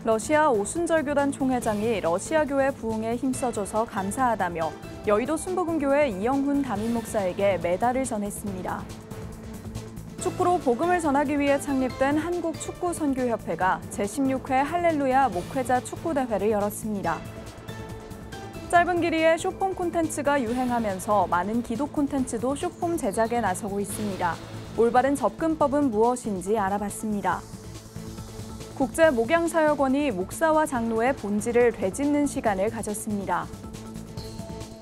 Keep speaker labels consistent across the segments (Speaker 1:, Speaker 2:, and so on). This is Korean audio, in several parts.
Speaker 1: 러시아 오순절교단 총회장이 러시아 교회 부흥에 힘써줘서 감사하다며 여의도 순복음교회 이영훈 담임 목사에게 메달을 전했습니다. 축구로 복음을 전하기 위해 창립된 한국축구선교협회가 제16회 할렐루야 목회자 축구대회를 열었습니다. 짧은 길이의 숏폼 콘텐츠가 유행하면서 많은 기독 콘텐츠도 숏폼 제작에 나서고 있습니다. 올바른 접근법은 무엇인지 알아봤습니다. 국제목양사역원이 목사와 장로의 본질을 되짚는 시간을 가졌습니다.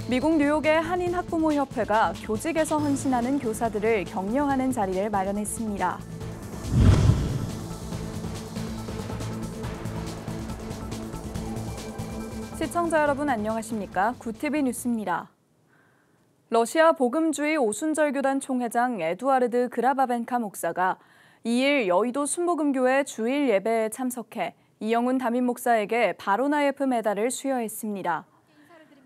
Speaker 1: 미국 뉴욕의 한인학부모협회가 교직에서 헌신하는 교사들을 격려하는 자리를 마련했습니다. 시청자 여러분 안녕하십니까? 구티비 뉴스입니다. 러시아 복음주의 오순절교단 총회장 에두아르드 그라바벤카 목사가 2일 여의도 순복음교회 주일 예배에 참석해 이영훈 담임 목사에게 바로나예프 메달을 수여했습니다.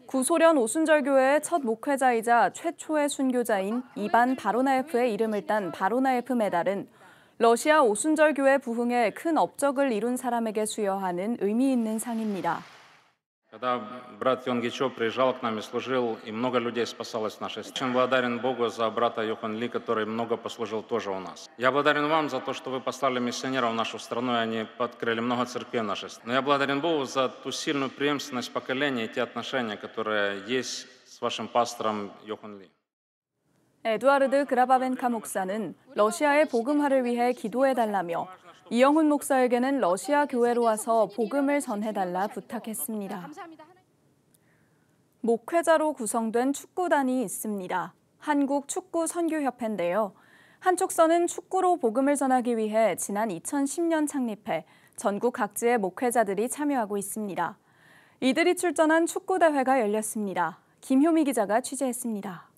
Speaker 1: 구소련 오순절교회의 첫 목회자이자 최초의 순교자인 이반 바로나예프의 이름을 딴 바로나예프 메달은 러시아 오순절교회 부흥에 큰 업적을 이룬 사람에게 수여하는 의미 있는 상입니다.
Speaker 2: Когда брат Йонгичо приезжал к нам и служил, и много людей спасалось в нашей стране. Очень благодарен Богу за брата Йохан Ли, который много послужил тоже у нас. Я благодарен вам за то, что вы послали миссионеров в нашу страну, и они открыли много церквей в нашей стране. Но я благодарен Богу за ту сильную преемственность поколения и те отношения, которые есть с вашим пастором Йохан Ли.
Speaker 1: 에두아르드 그라바벤카 목사는 러시아의 복음화를 위해 기도해달라며 이영훈 목사에게는 러시아 교회로 와서 복음을 전해달라 부탁했습니다. 목회자로 구성된 축구단이 있습니다. 한국축구선교협회인데요. 한축선은 축구로 복음을 전하기 위해 지난 2010년 창립해 전국 각지의 목회자들이 참여하고 있습니다. 이들이 출전한 축구대회가 열렸습니다. 김효미 기자가 취재했습니다.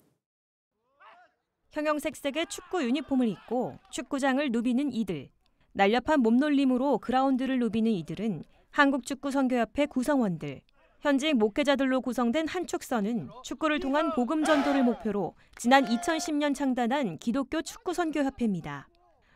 Speaker 3: 형형색색의 축구 유니폼을 입고 축구장을 누비는 이들. 날렵한 몸놀림으로 그라운드를 누비는 이들은 한국축구선교협회 구성원들. 현직 목회자들로 구성된 한축선은 축구를 통한 복음 전도를 목표로 지난 2010년 창단한 기독교 축구선교협회입니다.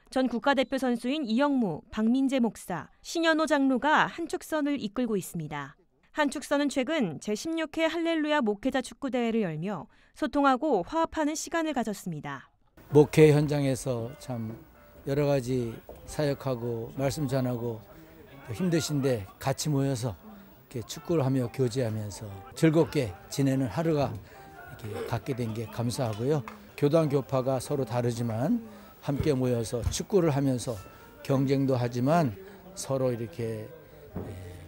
Speaker 3: 전 국가대표 선수인 이영무, 박민재 목사, 신현호 장로가 한축선을 이끌고 있습니다. 한축선은 최근 제16회 할렐루야 목회자 축구대회를 열며 소통하고 화합하는 시간을 가졌습니다.
Speaker 4: 목회 현장에서 참 여러 가지 사역하고 말씀 전하고 힘드신데 같이 모여서 이렇게 축구를 하며 교제하면서 즐겁게 지내는 하루가 이렇게 갖게 된 게 감사하고요. 교단 교파가 서로 다르지만 함께 모여서 축구를 하면서 경쟁도 하지만 서로 이렇게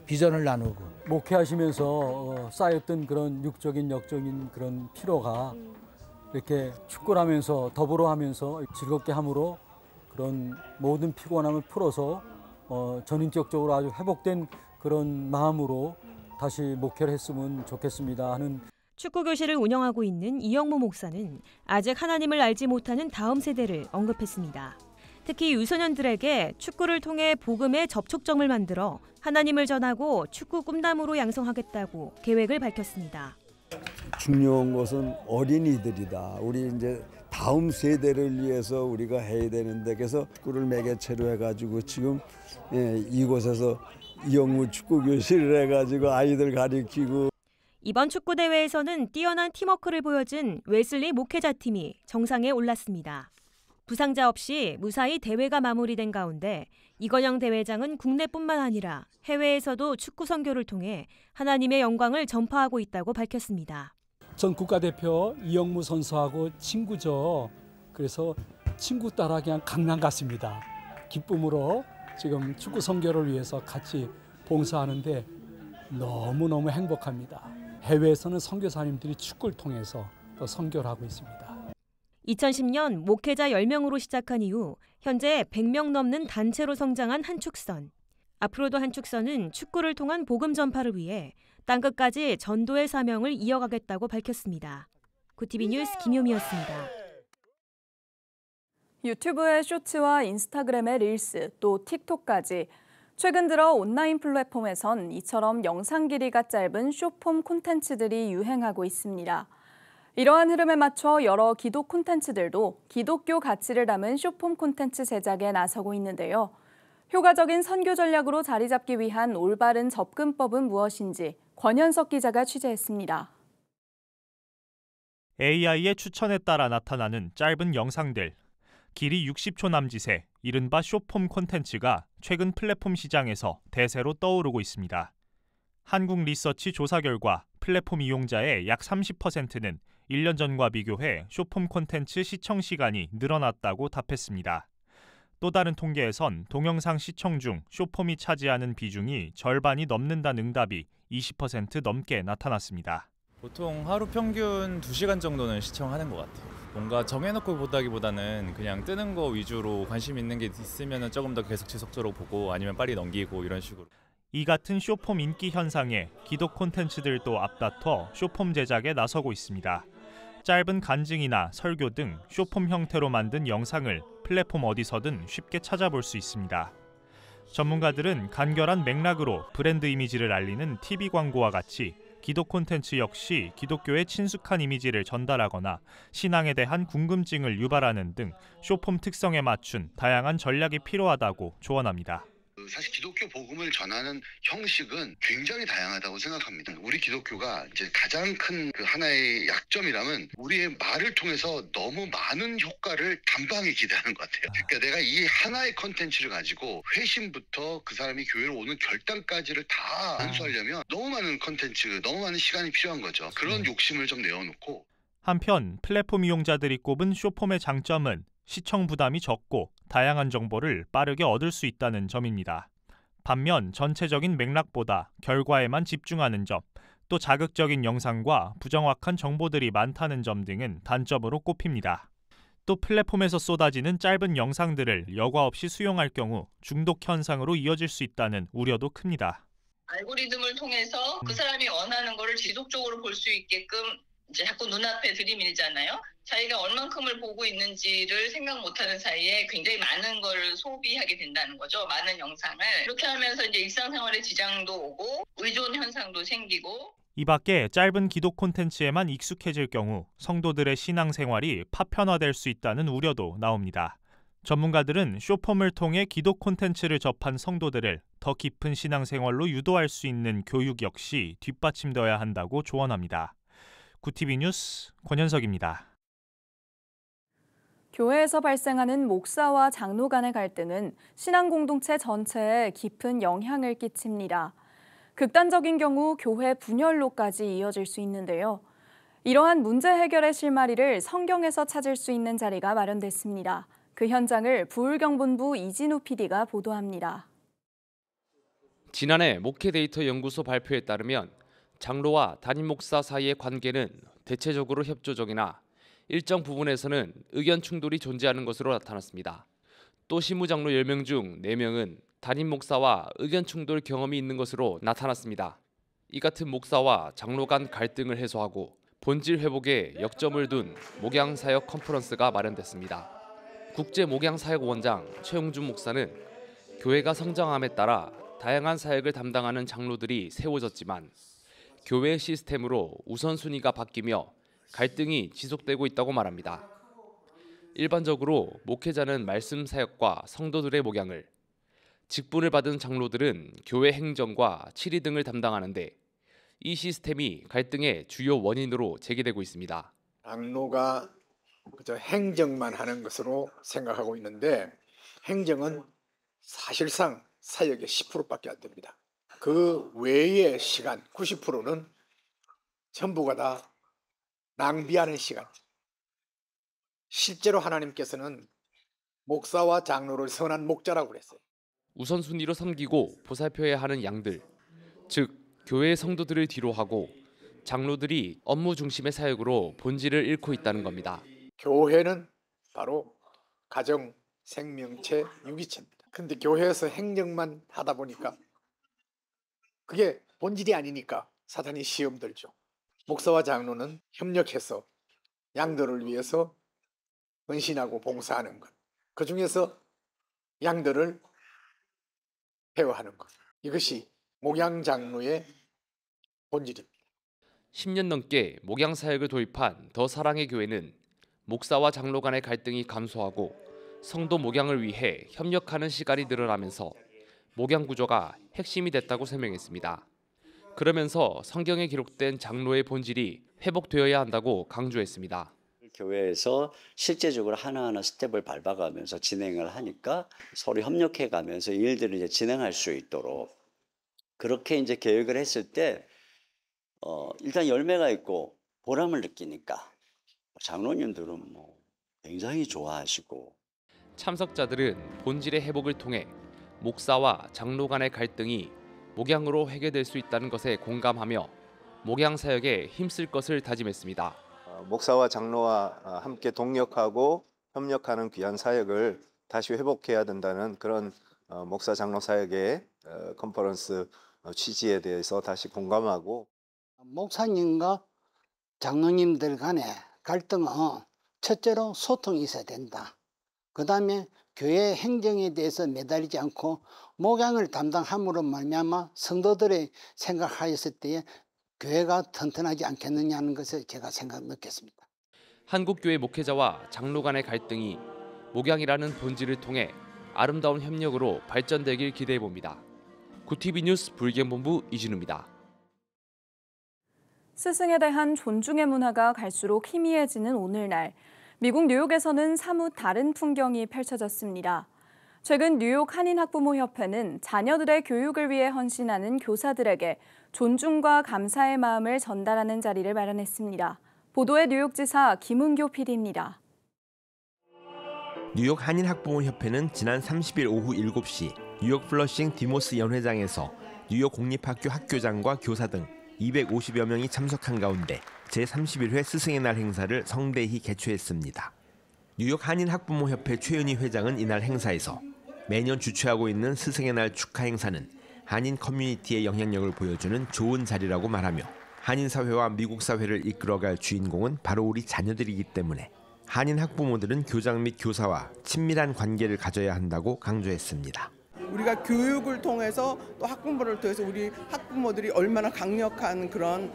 Speaker 4: 비전을 나누고
Speaker 5: 목회하시면서 쌓였던 그런 육적인 영적인 그런 피로가 이렇게 축구를 하면서 더불어 하면서 즐겁게 함으로 그런 모든 피곤함을 풀어서 전인격적으로 아주 회복된 그런 마음으로 다시 목회를 했으면 좋겠습니다 하는
Speaker 3: 축구교실을 운영하고 있는 이영무 목사는 아직 하나님을 알지 못하는 다음 세대를 언급했습니다. 특히 유소년들에게 축구를 통해 복음의 접촉점을 만들어 하나님을 전하고 축구 꿈나무로 양성하겠다고 계획을 밝혔습니다.
Speaker 6: 중요한 것은 어린이들이다. 우리 이제 다음 세대를 위해서 우리가 해야 되는데 그래서 축구를 매개체로 해가지고 지금 이곳에서 이영무 축구교실을 해가지고 아이들 가르치고
Speaker 3: 이번 축구대회에서는 뛰어난 팀워크를 보여준 웨슬리 목회자팀이 정상에 올랐습니다. 부상자 없이 무사히 대회가 마무리된 가운데 이건영 대회장은 국내뿐만 아니라 해외에서도 축구 선교를 통해 하나님의 영광을 전파하고 있다고 밝혔습니다.
Speaker 5: 전 국가대표 이영무 선수하고 친구죠. 그래서 친구 따라 그냥 강남 갔습니다. 기쁨으로 지금 축구 선교를 위해서 같이 봉사하는데 너무너무 행복합니다. 해외에서는 선교사님들이 축구를 통해서 또 선교를 하고 있습니다.
Speaker 3: 2010년 목회자 10명으로 시작한 이후 현재 100명 넘는 단체로 성장한 한축선. 앞으로도 한축선은 축구를 통한 복음 전파를 위해 땅끝까지 전도의 사명을 이어가겠다고 밝혔습니다. 구티비 뉴스 김효미였습니다.
Speaker 1: 유튜브의 쇼츠와 인스타그램의 릴스, 또 틱톡까지 최근 들어 온라인 플랫폼에선 이처럼 영상 길이가 짧은 숏폼 콘텐츠들이 유행하고 있습니다. 이러한 흐름에 맞춰 여러 기독 콘텐츠들도 기독교 가치를 담은 숏폼 콘텐츠 제작에 나서고 있는데요. 효과적인 선교 전략으로 자리 잡기 위한 올바른 접근법은 무엇인지 권현석 기자가 취재했습니다.
Speaker 7: AI의 추천에 따라 나타나는 짧은 영상들. 길이 60초 남짓의 이른바 숏폼 콘텐츠가 최근 플랫폼 시장에서 대세로 떠오르고 있습니다. 한국 리서치 조사 결과 플랫폼 이용자의 약 30%는 1년 전과 비교해 숏폼 콘텐츠 시청 시간이 늘어났다고 답했습니다. 또 다른 통계에선 동영상 시청 중 숏폼이 차지하는 비중이 절반이 넘는다는 응답이 20% 넘게 나타났습니다.
Speaker 8: 보통 하루 평균 2시간 정도는 시청하는 것 같아요. 뭔가 정해놓고 보다기보다는 그냥 뜨는 거 위주로 관심 있는 게 있으면 조금 더 계속 지속적으로 보고 아니면 빨리 넘기고 이런 식으로.
Speaker 7: 이 같은 숏폼 인기 현상에 기독 콘텐츠들도 앞다퉈 숏폼 제작에 나서고 있습니다. 짧은 간증이나 설교 등 숏폼 형태로 만든 영상을 플랫폼 어디서든 쉽게 찾아볼 수 있습니다. 전문가들은 간결한 맥락으로 브랜드 이미지를 알리는 TV 광고와 같이 기독 콘텐츠 역시 기독교의 친숙한 이미지를 전달하거나 신앙에 대한 궁금증을 유발하는 등 숏폼 특성에 맞춘 다양한 전략이 필요하다고 조언합니다.
Speaker 9: 사실 기독교 복음을 전하는 형식은 굉장히 다양하다고 생각합니다. 우리 기독교가 이제 가장 큰 그 하나의 약점이라면 우리의 말을 통해서 너무 많은 효과를 단방에 기대하는 것 같아요. 그러니까 내가 이 하나의 컨텐츠를 가지고 회심부터 그 사람이 교회로 오는 결단까지를 다 안수하려면 너무 많은 컨텐츠, 너무 많은 시간이 필요한 거죠. 그런 욕심을 좀 내어놓고.
Speaker 7: 한편 플랫폼 이용자들이 꼽은 숏폼의 장점은 시청 부담이 적고 다양한 정보를 빠르게 얻을 수 있다는 점입니다. 반면 전체적인 맥락보다 결과에만 집중하는 점, 또 자극적인 영상과 부정확한 정보들이 많다는 점 등은 단점으로 꼽힙니다. 또 플랫폼에서 쏟아지는 짧은 영상들을 여과 없이 수용할 경우 중독 현상으로 이어질 수 있다는 우려도 큽니다.
Speaker 10: 알고리즘을 통해서 그 사람이 원하는 거를 지속적으로 볼 수 있게끔 이제 자꾸 눈앞에 들이밀잖아요. 자기가 얼만큼을 보고 있는지를 생각 못하는 사이에 굉장히 많은 걸 소비하게 된다는 거죠. 많은 영상을. 이렇게 하면서 이제 일상생활에 지장도 오고 의존 현상도 생기고.
Speaker 7: 이 밖에 짧은 기독 콘텐츠에만 익숙해질 경우 성도들의 신앙생활이 파편화될 수 있다는 우려도 나옵니다. 전문가들은 숏폼을 통해 기독 콘텐츠를 접한 성도들을 더 깊은 신앙생활로 유도할 수 있는 교육 역시 뒷받침되어야 한다고 조언합니다. 구티비 뉴스 권현석입니다.
Speaker 1: 교회에서 발생하는 목사와 장로 간의 갈등은 신앙 공동체 전체에 깊은 영향을 끼칩니다. 극단적인 경우 교회 분열로까지 이어질 수 있는데요. 이러한 문제 해결의 실마리를 성경에서 찾을 수 있는 자리가 마련됐습니다. 그 현장을 부울경본부 이진우 PD가 보도합니다.
Speaker 11: 지난해 목회데이터 연구소 발표에 따르면 장로와 담임 목사 사이의 관계는 대체적으로 협조적이나 일정 부분에서는 의견 충돌이 존재하는 것으로 나타났습니다. 또 신무장로 10명 중 4명은 담임 목사와 의견 충돌 경험이 있는 것으로 나타났습니다. 이 같은 목사와 장로 간 갈등을 해소하고 본질 회복에 역점을 둔 목양사역 컨퍼런스가 마련됐습니다. 국제목양사역원장 최용준 목사는 교회가 성장함에 따라 다양한 사역을 담당하는 장로들이 세워졌지만 교회 시스템으로 우선순위가 바뀌며 갈등이 지속되고 있다고 말합니다. 일반적으로 목회자는 말씀 사역과 성도들의 목양을, 직분을 받은 장로들은 교회 행정과 치리 등을 담당하는데 이 시스템이 갈등의 주요 원인으로 제기되고 있습니다.
Speaker 12: 장로가 그저 행정만 하는 것으로 생각하고 있는데 행정은 사실상 사역의 10%밖에 안 됩니다. 그 외의 시간 90%는 전부가 다 낭비하는 시간. 실제로 하나님께서는 목사와 장로를 선한 목자라고 그랬어요.
Speaker 11: 우선순위로 섬기고 보살펴야 하는 양들, 즉 교회의 성도들을 뒤로하고 장로들이 업무 중심의 사역으로 본질을 잃고 있다는 겁니다.
Speaker 12: 교회는 바로 가정, 생명체, 유기체입니다. 근데 교회에서 행정만 하다 보니까 그게 본질이 아니니까 사탄이 시험 들죠. 목사와 장로는 협력해서 양들을 위해서 헌신하고 봉사하는 것. 그 중에서 양들을 케어하는 것. 이것이 목양장로의 본질입니다.
Speaker 11: 10년 넘게 목양사역을 도입한 더 사랑의 교회는 목사와 장로 간의 갈등이 감소하고 성도 목양을 위해 협력하는 시간이 늘어나면서 목양 구조가 핵심이 됐다고 설명했습니다. 그러면서 성경에 기록된 장로의 본질이 회복되어야 한다고 강조했습니다.
Speaker 13: 교회에서 실제적으로 하나하나 스텝을 밟아가면서 진행을 하니까 서로 협력해가면서 일들을 이제 진행할 수 있도록 그렇게 이제 계획을 했을 때 일단 열매가 있고 보람을 느끼니까 장로님들은 뭐 굉장히 좋아하시고
Speaker 11: 참석자들은 본질의 회복을 통해 목사와 장로 간의 갈등이 목양으로 해결될 수 있다는 것에 공감하며 목양 사역에 힘쓸 것을 다짐했습니다.
Speaker 14: 목사와 장로와 함께 동력하고 협력하는 귀한 사역을 다시 회복해야 된다는 그런 목사 장로 사역의 컨퍼런스 취지에 대해서 다시 공감하고
Speaker 15: 목사님과 장로님들 간의 갈등은 첫째로 소통이 있어야 된다. 그 다음에 교회 행정에 대해서 매달리지 않고 목양을 담당함으로 말미암아 성도들의 생각하였을 때에 교회가 튼튼하지 않겠느냐는 것을 제가 느꼈습니다.
Speaker 11: 한국교회 목회자와 장로 간의 갈등이 목양이라는 본질을 통해 아름다운 협력으로 발전되길 기대해 봅니다. 구TV 뉴스 불경본부 이진우입니다.
Speaker 1: 스승에 대한 존중의 문화가 갈수록 희미해지는 오늘날, 미국 뉴욕에서는 사뭇 다른 풍경이 펼쳐졌습니다. 최근 뉴욕 한인학부모협회는 자녀들의 교육을 위해 헌신하는 교사들에게 존중과 감사의 마음을 전달하는 자리를 마련했습니다. 보도에 뉴욕지사 김은교 PD입니다.
Speaker 16: 뉴욕 한인학부모협회는 지난 30일 오후 7시 뉴욕 플러싱 디모스 연회장에서 뉴욕 공립학교 학교장과 교사 등 250여 명이 참석한 가운데 제31회 스승의 날 행사를 성대히 개최했습니다. 뉴욕 한인학부모협회 최은희 회장은 이날 행사에서 매년 주최하고 있는 스승의 날 축하 행사는 한인 커뮤니티의 영향력을 보여주는 좋은 자리라고 말하며 한인 사회와 미국 사회를 이끌어갈 주인공은 바로 우리 자녀들이기 때문에 한인 학부모들은 교장 및 교사와 친밀한 관계를 가져야 한다고 강조했습니다.
Speaker 17: 우리가 교육을 통해서 또 학부모를 통해서 우리 학부모들이 얼마나 강력한 그런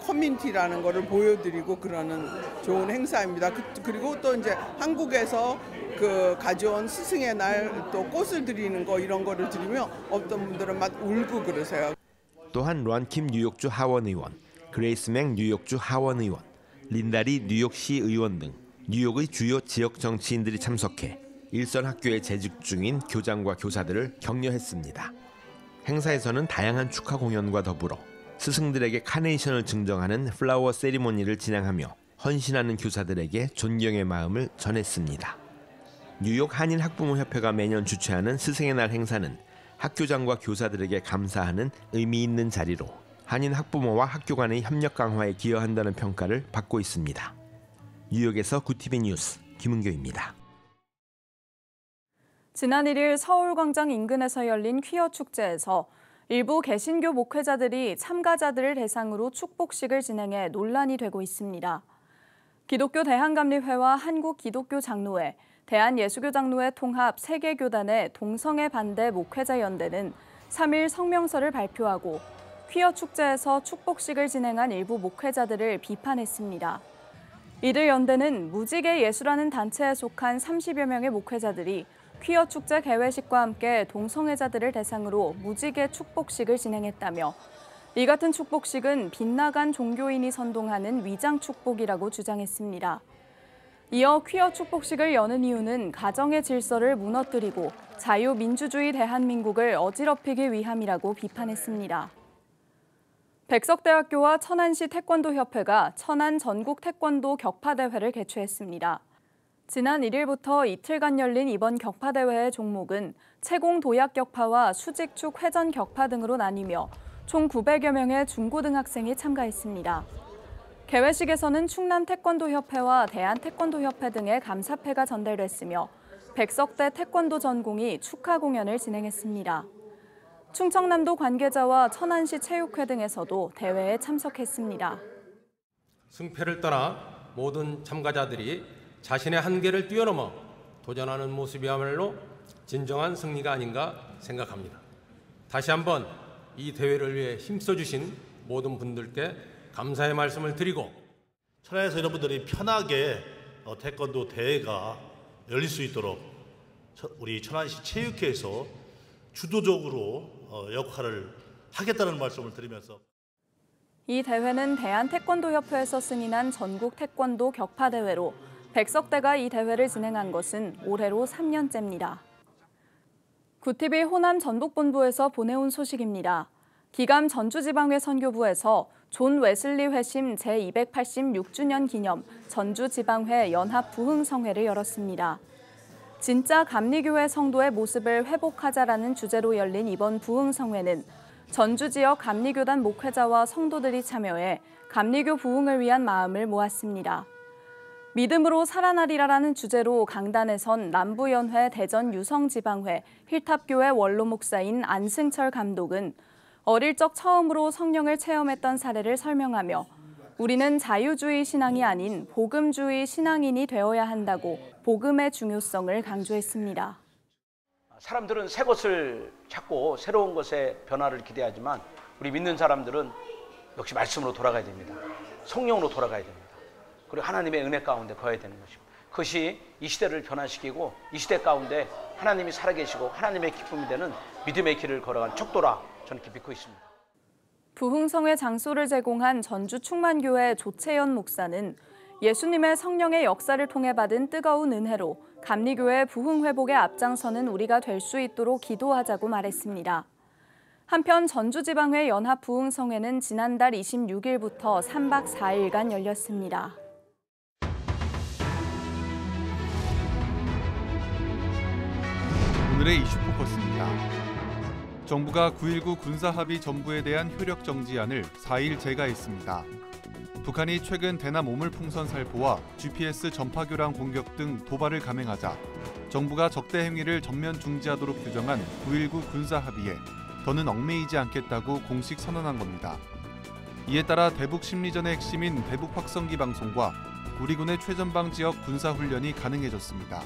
Speaker 17: 커뮤니티라는 것을 보여드리고 그러는 좋은 행사입니다. 그리고 또 이제 한국에서 가져온 스승의 날 또 꽃을 드리는 거 이런 거를 드리면 어떤 분들은 막 울고 그러세요.
Speaker 16: 또한 론킴 뉴욕주 하원 의원, 그레이스 맥 뉴욕주 하원 의원, 린다리 뉴욕시 의원 등 뉴욕의 주요 지역 정치인들이 참석해 일선 학교에 재직 중인 교장과 교사들을 격려했습니다. 행사에서는 다양한 축하 공연과 더불어 스승들에게 카네이션을 증정하는 플라워 세리머니를 진행하며 헌신하는 교사들에게 존경의 마음을 전했습니다. 뉴욕 한인학부모협회가 매년 주최하는 스승의 날 행사는 학교장과 교사들에게 감사하는 의미 있는 자리로 한인 학부모와 학교 간의 협력 강화에 기여한다는 평가를 받고 있습니다. 뉴욕에서 구TV 뉴스 김은교입니다.
Speaker 1: 지난 1일 서울광장 인근에서 열린 퀴어 축제에서 일부 개신교 목회자들이 참가자들을 대상으로 축복식을 진행해 논란이 되고 있습니다. 기독교 대한감리회와 한국기독교장로회, 대한예수교장로회 통합 3개 교단의 동성애 반대 목회자연대는 3일 성명서를 발표하고 퀴어 축제에서 축복식을 진행한 일부 목회자들을 비판했습니다. 이들 연대는 무지개 예수라는 단체에 속한 30여 명의 목회자들이 퀴어 축제 개회식과 함께 동성애자들을 대상으로 무지개 축복식을 진행했다며 이 같은 축복식은 빗나간 종교인이 선동하는 위장 축복이라고 주장했습니다. 이어 퀴어 축복식을 여는 이유는 가정의 질서를 무너뜨리고 자유민주주의 대한민국을 어지럽히기 위함이라고 비판했습니다. 백석대학교와 천안시 태권도협회가 천안 전국 태권도 격파대회를 개최했습니다. 지난 1일부터 이틀간 열린 이번 격파대회의 종목은 채공 도약 격파와 수직축 회전 격파 등으로 나뉘며 총 900여 명의 중고등학생이 참가했습니다. 개회식에서는 충남 태권도협회와 대한태권도협회 등의 감사패가 전달됐으며 백석대 태권도 전공이 축하 공연을 진행했습니다. 충청남도 관계자와 천안시 체육회 등에서도 대회에 참석했습니다.
Speaker 18: 승패를 떠나 모든 참가자들이 자신의 한계를 뛰어넘어 도전하는 모습이야말로 진정한 승리가 아닌가 생각합니다. 다시 한번 이 대회를 위해 힘써주신 모든 분들께 감사의 말씀을 드리고
Speaker 19: 천안에서 여러분들이 편하게 태권도 대회가 열릴 수 있도록 우리 천안시 체육회에서 주도적으로 역할을 하겠다는 말씀을 드리면서
Speaker 1: 이 대회는 대한태권도협회에서 승인한 전국 태권도 격파대회로 백석대가 이 대회를 진행한 것은 올해로 3년째입니다. 구TV 호남 전북본부에서 보내온 소식입니다. 기감 전주지방회 선교부에서 존 웨슬리 회심 제286주년 기념 전주지방회 연합 부흥성회를 열었습니다. 진짜 감리교회 성도의 모습을 회복하자라는 주제로 열린 이번 부흥성회는 전주 지역 감리교단 목회자와 성도들이 참여해 감리교 부흥을 위한 마음을 모았습니다. 믿음으로 살아나리라라는 주제로 강단에선 남부연회 대전 유성지방회 힐탑교회 원로 목사인 안승철 감독은 어릴 적 처음으로 성령을 체험했던 사례를 설명하며 우리는 자유주의 신앙이 아닌 복음주의 신앙인이 되어야 한다고 복음의 중요성을 강조했습니다.
Speaker 20: 사람들은 새 것을 찾고 새로운 것에 변화를 기대하지만 우리 믿는 사람들은 역시 말씀으로 돌아가야 됩니다. 성령으로 돌아가야 됩니다. 그리고 하나님의 은혜 가운데 거해야 되는 것입니다. 그것이 이 시대를 변화시키고 이 시대 가운데 하나님이 살아계시고 하나님의 기쁨이 되는 믿음의 길을 걸어간 척도라 저는 깊이 믿고 있습니다.
Speaker 1: 부흥성회 장소를 제공한 전주 충만교회 조채연 목사는 예수님의 성령의 역사를 통해 받은 뜨거운 은혜로 감리교회 부흥 회복에 앞장서는 우리가 될 수 있도록 기도하자고 말했습니다. 한편 전주지방회 연합 부흥성회는 지난달 26일부터 3박 4일간 열렸습니다.
Speaker 21: 오늘의 이슈 포커스입니다. 정부가 9.19 군사합의 전부에 대한 효력 정지안을 4일 제가했습니다. 북한이 최근 대남 오물풍선 살포와 GPS 전파교랑 공격 등 도발을 감행하자 정부가 적대 행위를 전면 중지하도록 규정한 9.19 군사합의에 더는 얽매이지 않겠다고 공식 선언한 겁니다. 이에 따라 대북 심리전의 핵심인 대북 확성기 방송과 우리군의 최전방 지역 군사훈련이 가능해졌습니다.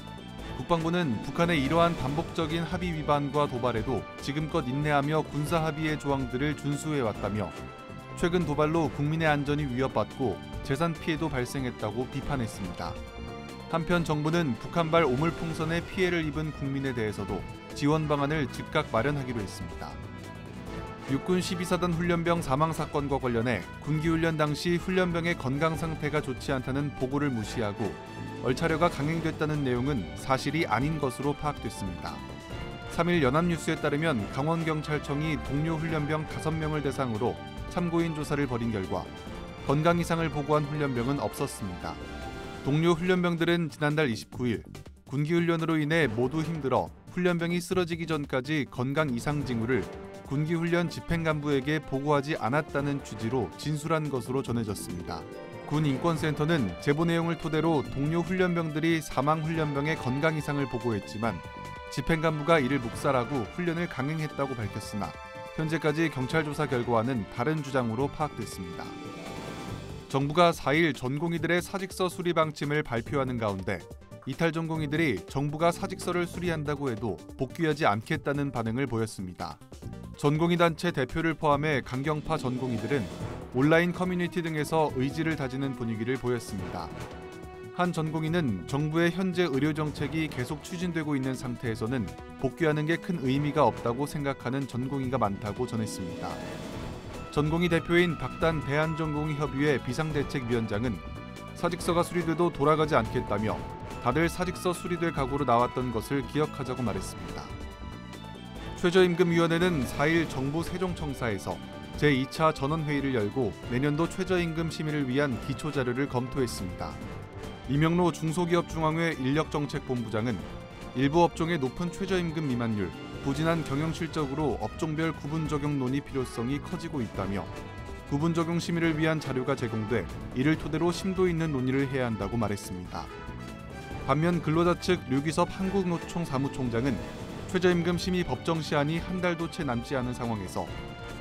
Speaker 21: 국방부는 북한의 이러한 반복적인 합의 위반과 도발에도 지금껏 인내하며 군사합의의 조항들을 준수해왔다며 최근 도발로 국민의 안전이 위협받고 재산 피해도 발생했다고 비판했습니다. 한편 정부는 북한발 오물풍선에 피해를 입은 국민에 대해서도 지원 방안을 즉각 마련하기로 했습니다. 육군 12사단 훈련병 사망 사건과 관련해 군기훈련 당시 훈련병의 건강 상태가 좋지 않다는 보고를 무시하고 얼차려가 강행됐다는 내용은 사실이 아닌 것으로 파악됐습니다. 3일 연합뉴스에 따르면 강원경찰청이 동료 훈련병 5명을 대상으로 참고인 조사를 벌인 결과 건강 이상을 보고한 훈련병은 없었습니다. 동료 훈련병들은 지난달 29일 군기훈련으로 인해 모두 힘들어 훈련병이 쓰러지기 전까지 건강 이상 징후를 군기훈련 집행간부에게 보고하지 않았다는 취지로 진술한 것으로 전해졌습니다. 군인권센터는 제보 내용을 토대로 동료 훈련병들이 사망 훈련병의 건강 이상을 보고했지만 집행간부가 이를 묵살하고 훈련을 강행했다고 밝혔으나 현재까지 경찰 조사 결과와는 다른 주장으로 파악됐습니다. 정부가 4일 전공의들의 사직서 수리 방침을 발표하는 가운데 이탈 전공의들이 정부가 사직서를 수리한다고 해도 복귀하지 않겠다는 반응을 보였습니다. 전공의 단체 대표를 포함해 강경파 전공의들은 온라인 커뮤니티 등에서 의지를 다지는 분위기를 보였습니다. 한 전공의는 정부의 현재 의료 정책이 계속 추진되고 있는 상태에서는 복귀하는 게 큰 의미가 없다고 생각하는 전공의가 많다고 전했습니다. 전공의 대표인 박단 대한전공의협의회 비상대책위원장은 사직서가 수리돼도 돌아가지 않겠다며 다들 사직서 수리될 각오로 나왔던 것을 기억하자고 말했습니다. 최저임금위원회는 4일 정부 세종청사에서 제2차 전원회의를 열고 내년도 최저임금 심의를 위한 기초자료를 검토했습니다. 이명로 중소기업중앙회 인력정책본부장은 일부 업종의 높은 최저임금 미만율, 부진한 경영실적으로 업종별 구분 적용 논의 필요성이 커지고 있다며 구분 적용 심의를 위한 자료가 제공돼 이를 토대로 심도 있는 논의를 해야 한다고 말했습니다. 반면 근로자 측 류기섭 한국노총 사무총장은 최저임금 심의 법정 시한이 한 달도 채 남지 않은 상황에서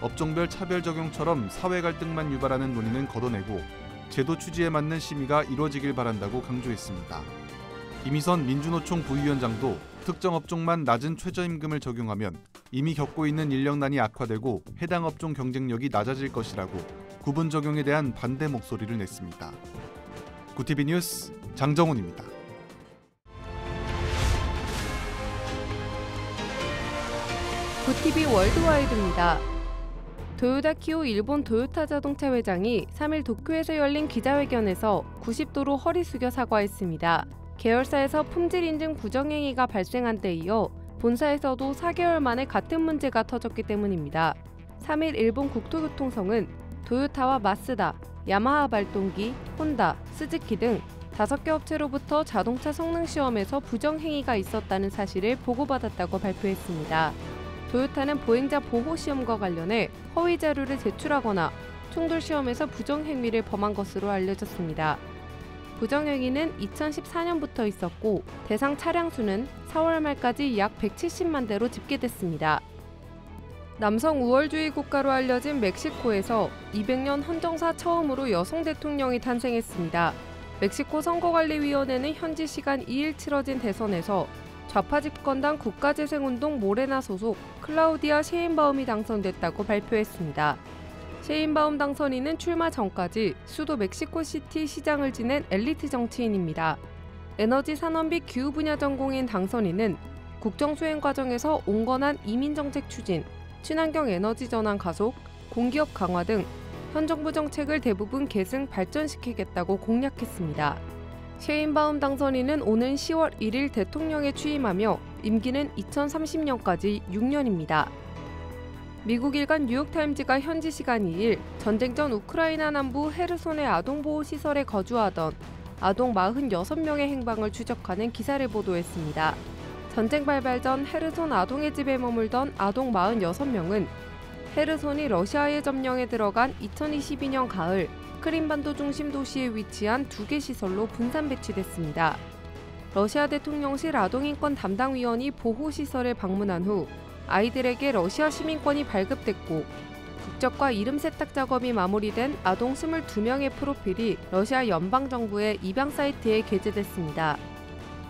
Speaker 21: 업종별 차별 적용처럼 사회 갈등만 유발하는 논의는 걷어내고 제도 취지에 맞는 심의가 이루어지길 바란다고 강조했습니다. 김희선 민주노총 부위원장도 특정 업종만 낮은 최저임금을 적용하면 이미 겪고 있는 인력난이 악화되고 해당 업종 경쟁력이 낮아질 것이라고 구분 적용에 대한 반대 목소리를 냈습니다. 구TV 뉴스 장정훈입니다.
Speaker 2: 굿TV 월드와이드입니다. 도요타 키오 일본 도요타 자동차 회장이 3일 도쿄에서 열린 기자회견에서 90도로 허리 숙여 사과했습니다. 계열사에서 품질 인증 부정행위가 발생한 데 이어 본사에서도 4개월 만에 같은 문제가 터졌기 때문입니다. 3일 일본 국토교통성은 도요타와 마쓰다, 야마하 발동기, 혼다, 스즈키 등 5개 업체로부터 자동차 성능 시험에서 부정행위가 있었다는 사실을 보고받았다고 발표했습니다. 도요타는 보행자 보호 시험과 관련해 허위 자료를 제출하거나 충돌 시험에서 부정행위를 범한 것으로 알려졌습니다. 부정행위는 2014년부터 있었고 대상 차량 수는 4월 말까지 약 170만 대로 집계됐습니다. 남성 우월주의 국가로 알려진 멕시코에서 200년 헌정사 처음으로 여성 대통령이 탄생했습니다. 멕시코 선거관리위원회는 현지 시간 2일 치러진 대선에서 좌파 집권당 국가재생운동 모레나 소속 클라우디아 셰인바움이 당선됐다고 발표했습니다. 셰인바움 당선인은 출마 전까지 수도 멕시코시티 시장을 지낸 엘리트 정치인입니다. 에너지 산업 및 기후 분야 전공인 당선인은 국정수행 과정에서 온건한 이민정책 추진, 친환경 에너지 전환 가속, 공기업 강화 등 현 정부 정책을 대부분 계승 발전시키겠다고 공약했습니다. 셰인바움 당선인은 오는 10월 1일 대통령에 취임하며 임기는 2030년까지 6년입니다. 미국 일간 뉴욕타임즈가 현지 시간 2일 전쟁 전 우크라이나 남부 헤르손의 아동보호시설에 거주하던 아동 46명의 행방을 추적하는 기사를 보도했습니다. 전쟁 발발 전 헤르손 아동의 집에 머물던 아동 46명은 헤르손이 러시아의 점령에 들어간 2022년 가을 크림반도 중심 도시에 위치한 2개 시설로 분산 배치됐습니다. 러시아 대통령실 아동인권 담당위원이 보호시설에 방문한 후 아이들에게 러시아 시민권이 발급됐고 국적과 이름 세탁 작업이 마무리된 아동 22명의 프로필이 러시아 연방정부의 입양 사이트에 게재됐습니다.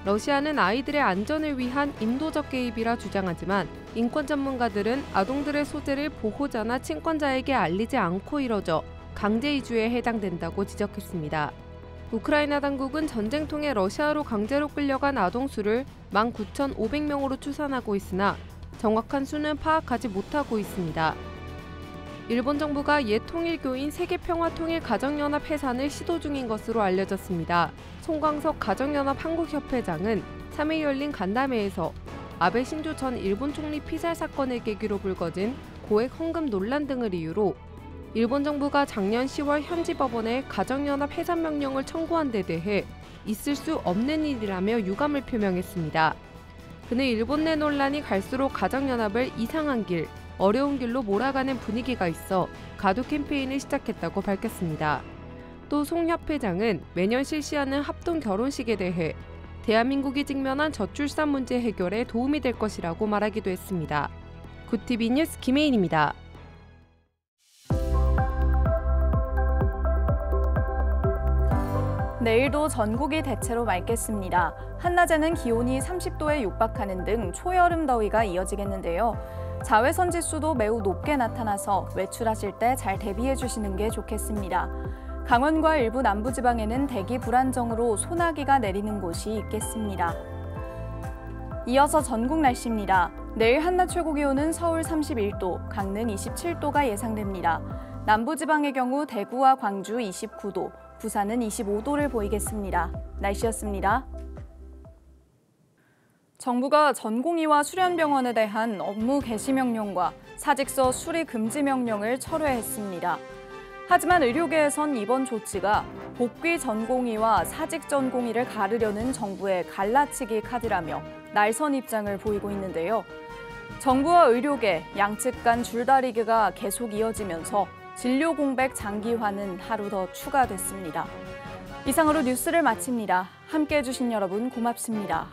Speaker 2: 러시아는 아이들의 안전을 위한 인도적 개입이라 주장하지만 인권 전문가들은 아동들의 소재를 보호자나 친권자에게 알리지 않고 이뤄져 강제 이주에 해당된다고 지적했습니다. 우크라이나 당국은 전쟁통에 러시아로 강제로 끌려간 아동 수를 19,500명으로 추산하고 있으나 정확한 수는 파악하지 못하고 있습니다. 일본 정부가 옛 통일교인 세계평화통일가정연합 해산을 시도 중인 것으로 알려졌습니다. 송광석 가정연합 한국협회장은 3일 열린 간담회에서 아베 신조 전 일본 총리 피살 사건을 계기로 불거진 고액 헌금 논란 등을 이유로 일본 정부가 작년 10월 현지 법원에 가정연합 해산 명령을 청구한 데 대해 있을 수 없는 일이라며 유감을 표명했습니다. 그는 일본 내 논란이 갈수록 가정연합을 이상한 길, 어려운 길로 몰아가는 분위기가 있어 가두 캠페인을 시작했다고 밝혔습니다. 또 송 협회장은 매년 실시하는 합동 결혼식에 대해 대한민국이 직면한 저출산 문제 해결에 도움이 될 것이라고 말하기도 했습니다. 굿TV 뉴스 김혜인입니다.
Speaker 1: 내일도 전국이 대체로 맑겠습니다. 한낮에는 기온이 30도에 육박하는 등 초여름 더위가 이어지겠는데요. 자외선 지수도 매우 높게 나타나서 외출하실 때 잘 대비해 주시는 게 좋겠습니다. 강원과 일부 남부지방에는 대기 불안정으로 소나기가 내리는 곳이 있겠습니다. 이어서 전국 날씨입니다. 내일 한낮 최고 기온은 서울 31도, 강릉 27도가 예상됩니다. 남부지방의 경우 대구와 광주 29도, 부산은 25도를 보이겠습니다. 날씨였습니다. 정부가 전공의와 수련병원에 대한 업무 개시 명령과 사직서 수리 금지 명령을 철회했습니다. 하지만 의료계에선 이번 조치가 복귀 전공의와 사직 전공의를 가르려는 정부의 갈라치기 카드라며 날선 입장을 보이고 있는데요. 정부와 의료계 양측 간 줄다리기가 계속 이어지면서 진료 공백 장기화는 하루 더 추가됐습니다. 이상으로 뉴스를 마칩니다. 함께해 주신 여러분 고맙습니다.